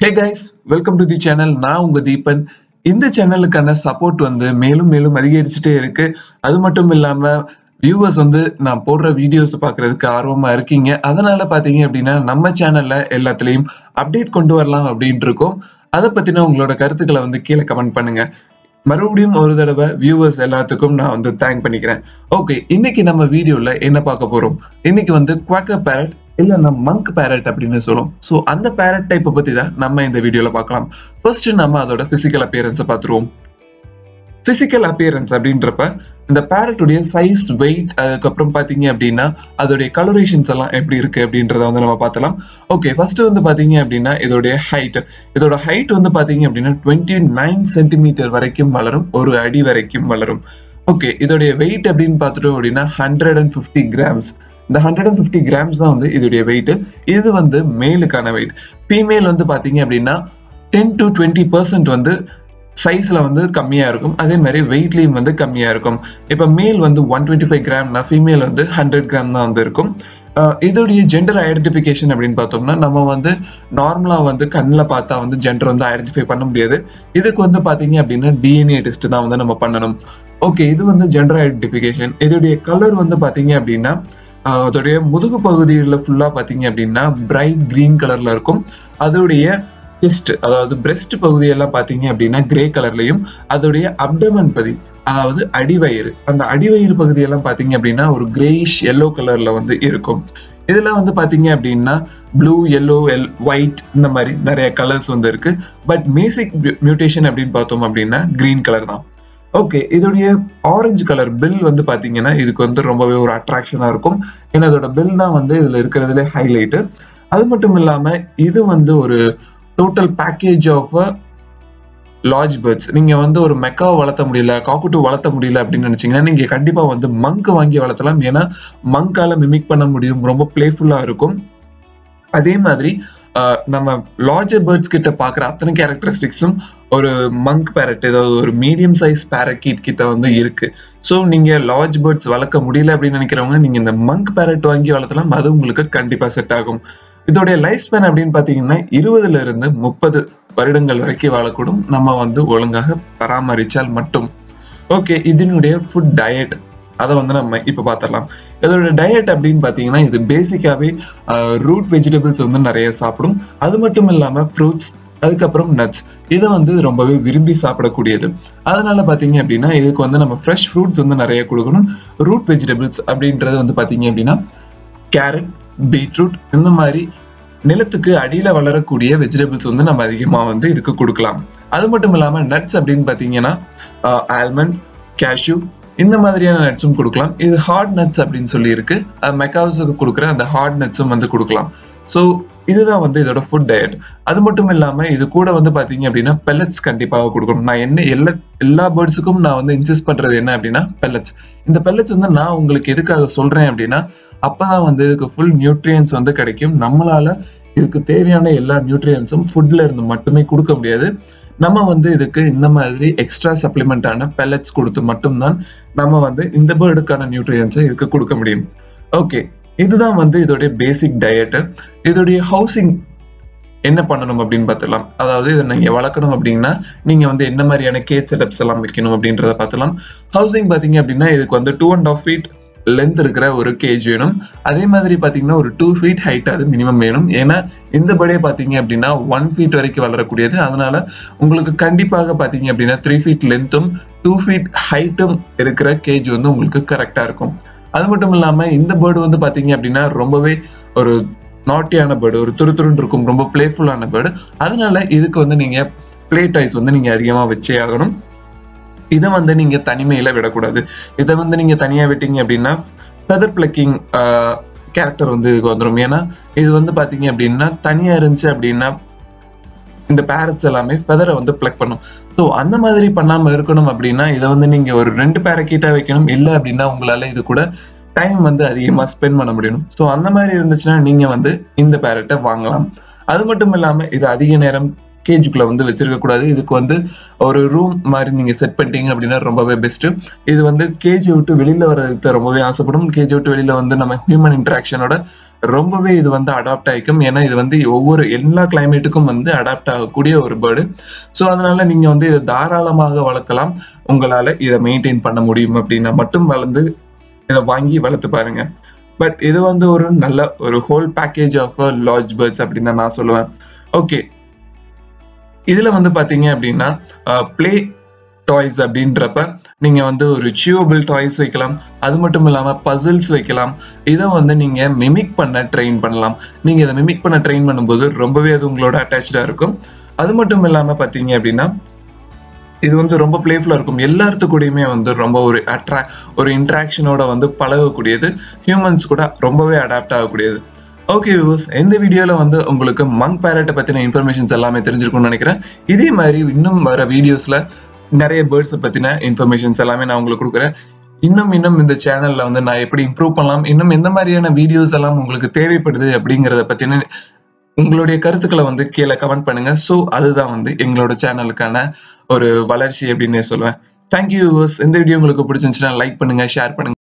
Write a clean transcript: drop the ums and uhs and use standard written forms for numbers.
Hey guys, welcome to the channel. நான் உங்க தீபன். இந்த சேனலுக்கான சப்போர்ட் வந்து மேலும் மேலும் அதிகரிச்சுட்டே இருக்கு. அது மட்டும் இல்லாம வியூவர்ஸ் வந்து நான் போடுற வீடியோஸ் பார்க்கிறதுக்கு ஆர்வமா இருக்கீங்க. அதனால பாத்தீங்க அப்படின்னா நம்ம சேனல்ல எல்லாத்துலயும் அப்டேட் கொண்டு வரலாம் அப்படின்ட்டு இருக்கோம். அதை பத்தின உங்களோட கருத்துக்களை வந்து கீழே கமெண்ட் பண்ணுங்க. மறுபடியும் ஒரு தடவை வியூவர்ஸ் எல்லாத்துக்கும் நான் வந்து தேங்க் பண்ணிக்கிறேன். ஓகே, இன்னைக்கு நம்ம வீடியோல என்ன பார்க்க போறோம்? இன்னைக்கு வந்து குவாக்கர் பேரட் இல்ல மங்க் பேரட் அப்படின்னு சொல்லுவோம். சோ அந்த பேரட் டைப்பை பத்தி தான் நம்ம இந்த வீடியோல பார்க்கலாம். ஃபர்ஸ்ட் நம்ம அதோட பிசிக்கல் அப்பியரன்ஸை பார்த்துருவோம். பிசிக்கல் அப்பியரன்ஸ் அப்படின்றப்ப இந்த பேரட்டுடைய சைஸ், வெயிட், அதுக்கப்புறம் பாத்தீங்க அப்படின்னா அதோடைய கலரேஷன்ஸ் எல்லாம் எப்படி இருக்கு அப்படின்றத வந்து நம்ம பார்த்தலாம். ஓகே, ஃபர்ஸ்ட் வந்து பாத்தீங்க அப்படின்னா இதோட ஹைட் வந்து பாத்தீங்க அப்படின்னா 29 சென்டிமீட்டர் வரைக்கும் வளரும், ஒரு அடி வரைக்கும் வளரும். ஓகே, இதோடைய வெயிட் அப்படின்னு பார்த்துட்டோம் அப்படின்னா 150 கிராம்ஸ். இந்த 150 கிராம்ஸ் தான் வந்து இதோடைய வெயிட். இது வந்து மேலுக்கான வெயிட். ஃபீமேல் வந்து பாத்தீங்க அப்படின்னா 10 to 20% வந்து சைஸ்ல வந்து கம்மியா இருக்கும். அதே மாதிரி வெயிட்லயும் வந்து கம்மியா இருக்கும். இப்ப மேல் வந்து 125 கிராம்னா ஃபீமேல் வந்து 100 கிராம் தான் வந்து இருக்கும். இதோடைய ஜெண்டர் ஐடென்டிஃபிகேஷன் அப்படின்னு பார்த்தோம்னா நம்ம வந்து நார்மலா வந்து கண்ணில் பார்த்தா வந்து ஜெண்டர் வந்து ஐடென்டிஃபை பண்ண முடியாது. இதுக்கு வந்து பாத்தீங்க அப்படின்னா டிஎன்ஏ டெஸ்ட் தான் வந்து நம்ம பண்ணணும். ஓகே, இது வந்து ஜெண்டர் ஐடென்டிஃபிகேஷன். இதோடைய கலர் வந்து பாத்தீங்க அப்படின்னா அதோடைய முதுகு பகுதியில் ஃபுல்லா பாத்தீங்க அப்படின்னா பிரைட் கிரீன் கலர்ல இருக்கும். அதோடைய செஸ்ட், அதாவது பிரெஸ்ட் பகுதியெல்லாம் பாத்தீங்க அப்படின்னா கிரே கலர்லயும், அதோடைய அப்டமன் பகுதி, அதாவது அடிவயிறு, அந்த அடிவயிறு பகுதியெல்லாம் பாத்தீங்க அப்படின்னா ஒரு கிரேயிஷ் எல்லோ கலர்ல வந்து இருக்கும். இதுல வந்து பாத்தீங்க அப்படின்னா ப்ளூ, எல்லோ, ஒயிட் இந்த மாதிரி நிறைய கலர்ஸ் வந்து இருக்கு. பட் பேசிக் மியூட்டேஷன் அப்படின்னு பார்த்தோம் அப்படின்னா கிரீன் கலர் தான். ஓகே, இதோடைய ஆரஞ்சு கலர் பில் வந்து பாத்தீங்கன்னா இதுக்கு வந்து ரொம்பவே ஒரு அட்ராக்ஷனா இருக்கும். ஏன்னா இதோட பில் தான் வந்து இதுல இருக்கிறதுல ஹைலைட். அது மட்டும் இல்லாம இது வந்து ஒரு total package of large birds. நீங்க வந்து ஒரு மெக்காவை வளர்த்த முடியல, காக்குட்டு வளர்த்த முடியல அப்படின்னு நினைச்சீங்கன்னா நீங்க கண்டிப்பா வந்து மங்க் வாங்கி வளர்த்தலாம். ஏன்னா மங்கால மிமிக் பண்ண முடியும், ரொம்ப பிளேஃபுல்லா இருக்கும். அதே மாதிரி நம்ம லார்ஜர் பேர்ட்ஸ் கிட்ட பாக்குற அத்தனை கேரக்டரிஸ்டிக்ஸும் ஒரு மங்க் பேரட், ஏதாவது ஒரு மீடியம் சைஸ் பேரக்கீட் கிட்ட வந்து இருக்கு. ஸோ நீங்க லார்ஜ் பேர்ட்ஸ் வளர்க்க முடியல அப்படின்னு நினைக்கிறவங்க நீங்க இந்த மங்க் பேரட் வாங்கி வளர்த்தலாம். அது உங்களுக்கு கண்டிப்பா செட் ஆகும். இதோடைய லைஃப் ஸ்பேன் அப்படின்னு பாத்தீங்கன்னா 20 இருந்து 30 வருடங்கள் வரைக்கும் வாழக்கூடும், நம்ம வந்து ஒழுங்காக பராமரிச்சால் மட்டும். ஓகே, இதனுடைய ஃபுட் டயட் அதை வந்து நம்ம இப்ப பாத்திரலாம். இதோட டயட் அப்படின்னு பாத்தீங்கன்னா இது பேசிக்காவே ரூட் வெஜிடபிள்ஸ் வந்து நிறைய சாப்பிடும். அது மட்டும் இல்லாம ஃப்ரூட்ஸ், அதுக்கப்புறம் நட்ஸ், இதை வந்து ரொம்பவே விரும்பி சாப்பிடக்கூடியது. அதனால பாத்தீங்க அப்படின்னா இதுக்கு வந்து நம்ம ஃப்ரெஷ் ஃப்ரூட்ஸ் வந்து நிறைய கொடுக்கணும். ரூட் வெஜிடபிள்ஸ் அப்படின்றது வந்து பாத்தீங்க அப்படின்னா கேரட், பீட்ரூட், இந்த மாதிரி நிலத்துக்கு அடியில வளரக்கூடிய வெஜிடபிள்ஸ் வந்து நம்ம அதிகமா வந்து இதுக்கு கொடுக்கலாம். அது மட்டும் இல்லாம நட்ஸ் அப்படின்னு பாத்தீங்கன்னா ஆல்மண்ட், கேஷ்யூ, இந்த மாதிரியான நட்ஸும் கொடுக்கலாம். இது ஹார்ட் நட்ஸ் அப்படின்னு சொல்லி இருக்கு. மெக்காவுஸுக்கு கொடுக்குற அந்த ஹார்ட் நட்ஸும் வந்து கொடுக்கலாம். ஸோ இதுதான் வந்து இதோட ஃபுட் டயட். அது மட்டும் இல்லாம இது கூட வந்து பாத்தீங்க அப்படின்னா பெல்லட்ஸ் கண்டிப்பாக கொடுக்கணும். நான் எல்லா பேர்ட்ஸுக்கும் நான் வந்து இன்சிஸ்ட் பண்றது என்ன அப்படின்னா பெல்லட்ஸ். இந்த பெல்லட்ஸ் வந்து நான் உங்களுக்கு எதுக்காக சொல்றேன் அப்படின்னா அப்பதான் வந்து இதுக்கு ஃபுல் நியூட்ரியன்ஸ் வந்து கிடைக்கும். நம்மளால இதுக்கு தேவையான எல்லா நியூட்ரியன்ஸும் ஃபுட்ல இருந்து மட்டுமே கொடுக்க முடியாது. நம்ம வந்து இதுக்கு இந்த மாதிரி எக்ஸ்ட்ரா சப்ளிமெண்டான பெல்லட்ஸ் கொடுத்து மட்டும்தான் நம்ம வந்து இந்த பேர்டுக்கான நியூட்ரியன்ஸை இதுக்கு கொடுக்க முடியும். ஓகே, இதுதான் வந்து இதோடைய பேசிக் டயட். இதோடைய ஹவுசிங் என்ன பண்ணணும் அப்படின்னு பார்த்துலாம். அதாவது இதை நீங்க வளர்க்கணும் அப்படின்னா நீங்க வந்து என்ன மாதிரியான கேஜ் செட்டப்ஸ் எல்லாம் வைக்கணும் அப்படின்றத பார்த்துலாம். ஹவுசிங் பாத்தீங்க அப்படின்னா இதுக்கு வந்து 2.5 feet லென்த் இருக்கிற ஒரு கேஜ் வேணும். அதே மாதிரி பாத்தீங்கன்னா ஒரு 2 feet ஹைட் அது மினிமம் வேணும். ஏன்னா இந்த பேர்டே பாத்தீங்க அப்படின்னா 1 feet வரைக்கும் வளரக்கூடியது. அதனால உங்களுக்கு கண்டிப்பாக பாத்தீங்க அப்படின்னா 3 feet லென்த்தும் 2 feet ஹைட்டும் இருக்கிற கேஜ் வந்து உங்களுக்கு கரெக்டா இருக்கும். அது மட்டும் இல்லாம இந்த பேர்டு வந்து பாத்தீங்க அப்படின்னா ரொம்பவே ஒரு நாட்டியான பேர்டு, ஒரு துருத்துருன்னு இருக்கும், ரொம்ப பிளேஃபுல்லான பேர்டு. அதனால இதுக்கு வந்து நீங்க பிளே டாய்ஸ் வந்து நீங்க அதிகமா வச்சே ஆகணும். இதை வந்து நீங்க தனிமையில விடக்கூடாது. இதை வந்து நீங்க தனியா விட்டீங்க அப்படின்னா ஃபெதர் பிளக்கிங் கேரக்டர் வந்து இதுக்கு வந்துடும். ஏன்னா இது வந்து பாத்தீங்க அப்படின்னா தனியா இருந்துச்சு அப்படின்னா இந்த பேரட்ஸ் எல்லாமே ஃபெதரை வந்து பிளக் பண்ணும். ஸோ அந்த மாதிரி பண்ணாம இருக்கணும் அப்படின்னா இதை வந்து நீங்க ஒரு 2 பேரக்கீட்டா வைக்கணும். இல்லை அப்படின்னா உங்களால இது கூட டைம் வந்து அதிகமா ஸ்பெண்ட் பண்ண முடியும். ஸோ அந்த மாதிரி இருந்துச்சுன்னா நீங்க வந்து இந்த பேரட்டை வாங்கலாம். அது மட்டும் இல்லாம இது அதிக நேரம் கேஜுக்குள்ள வந்து வச்சிருக்க கூடாது. இதுக்கு வந்து ஒரு ரூம் மாதிரி நீங்க செட் பண்ணிட்டீங்க அப்படின்னா ரொம்பவே பெஸ்ட். இது வந்து கேஜை விட்டு வெளியில வர்றதுக்கு ரொம்பவே ஆசைப்படும். கேஜை விட்டு வெளியில வந்து நம்ம ஹியூமன் இன்டராக்ஷனோட ரொம்பவே இது வந்து அடாப்ட் ஆயிக்கும். ஏன்னா இது வந்து எல்லா கிளைமேட்டுக்கும் வந்து அடாப்ட் ஆகக்கூடிய ஒரு பேர்டு. ஸோ அதனால நீங்க வந்து இத தாராளமாக வளர்க்கலாம். உங்களால இத மெயின்டெயின் பண்ண முடியும் அப்படின்னா மட்டும் இத வாங்கி வளர்த்து பாருங்க. பட் இது வந்து ஒரு நல்ல ஒரு whole package of large birds அப்படின்னு தான் நான் சொல்லுவேன். ஓகே. இதுல வந்து பாத்தீங்க அப்படின்னா பிளே டாய்ஸ் அப்படின்றப்ப நீங்க வந்து ஒரு சியூவபிள் டாய்ஸ் வைக்கலாம். அது மட்டும் இல்லாம பசில்ஸ் வைக்கலாம். இதை வந்து நீங்க மிமிக் பண்ண ட்ரெயின் பண்ணலாம். நீங்க இதை மிமிக் பண்ண ட்ரெயின் பண்ணும்போது ரொம்பவே அது உங்களோட அட்டாச்சா இருக்கும். அது மட்டும் இல்லாம பாத்தீங்க அப்படின்னா இது வந்து ரொம்ப பிளேஃபுல்லா இருக்கும். எல்லாத்து கூடயுமே வந்து ரொம்ப ஒரு இன்டராக்ஷனோட வந்து பழகக்கூடியது. ஹியூமன்ஸ் கூட ரொம்பவே அடாப்ட் ஆகக்கூடியது. ஓகே வியூவர்ஸ், இந்த வீடியோல வந்து உங்களுக்கு மங்க் பேரட்டை பத்தின இன்ஃபர்மேஷன்ஸ் எல்லாமே தெரிஞ்சிருக்கும்னு நினைக்கிறேன். இதே மாதிரி இன்னும் வர வீடியோஸ்ல நிறைய பேர்ட்ஸ் பத்தின இன்ஃபர்மேஷன்ஸ் எல்லாமே நான் உங்களுக்கு கொடுக்குறேன். இன்னும் இந்த சேனல்ல வந்து நான் எப்படி இம்ப்ரூவ் பண்ணலாம், இன்னும் எந்த மாதிரியான வீடியோஸ் எல்லாம் உங்களுக்கு தேவைப்படுது அப்படிங்கறத பத்தின உங்களுடைய கருத்துக்களை வந்து கீழே கமெண்ட் பண்ணுங்க. ஸோ அதுதான் வந்து எங்களோட சேனலுக்கான ஒரு வளர்ச்சி அப்படின்னே சொல்லுவேன். Thank you viewers. இந்த வீடியோ உங்களுக்கு பிடிச்சிருந்துச்சுன்னா லைக் பண்ணுங்க, ஷேர் பண்ணுங்க.